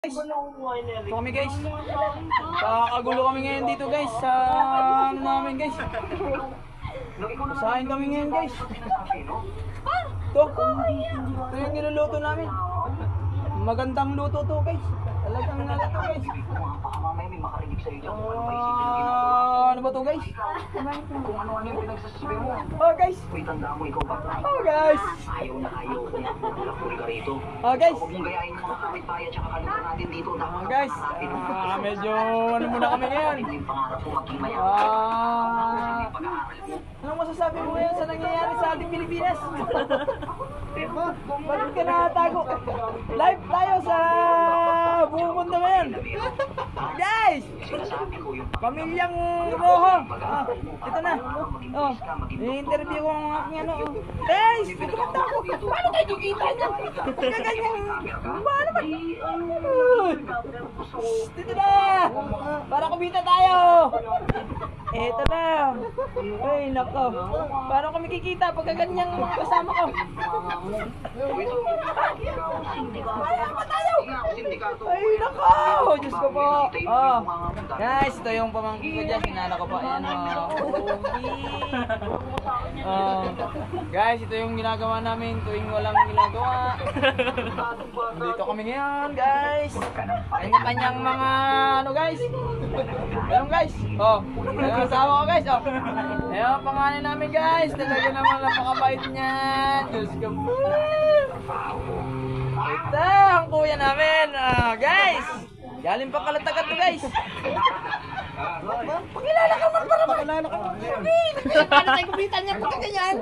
Ito kami guys. Kakagulo kami ngayon dito guys sa ano namin guys. Masahin kami ngayon guys. Ito yung niluluto namin. Magandang luto to guys. Talagang nalito guys. Ano ba to guys? Kung ano-ano yung pinagsasabi mo. Oh guys. May tanda mo ikaw ba? Oh guys. Ayaw na ayaw. Nakapuri ka rito. Oh guys. Huwag mong gayahin yung mga kapitbahay at saka kalutan natin dito. Oh guys. Medyo ano muna kami ngayon. Yung pangarap mo maging mayaman. Anong masasabi mo ngayon sa nangyayari sa ating Pilipinas? Bakit ka nakatago? Live tayo sa buong mundo ngayon. Guys! Pamilyang Rojo. Ito na. Oh, i-interview ko ang aking ano. Guys! Pumunta ako. Paano kayo kikita niyan? Kaganyang. Paano ba? Dito na! Para kumita tayo! Eto na. Ay, nako. Paano kami kikita pagka ganyang kasama ko? Ay, nako. Diyos ko po. Oh. Guys, ito yung pamangkin ko dyan. Sinala ko pa. Ayan, oh. Guys, ito yung ginagawa namin tuwing walang ginagawa. Dito kami ngayon, guys. Kanya-kanyang mga ano, guys. Ayan, guys. Oh. Ayan, asawa ko, guys. Oh. Ayan, pangalan namin, guys. Talaga naman napakabait niyan. Diyos ko po. Ito, ang kuya namin. Guys. Galing pa kalatagan to, guys. Pakilala ka man para pakilala ka. Paano tayo kumita niya pagka ganyan?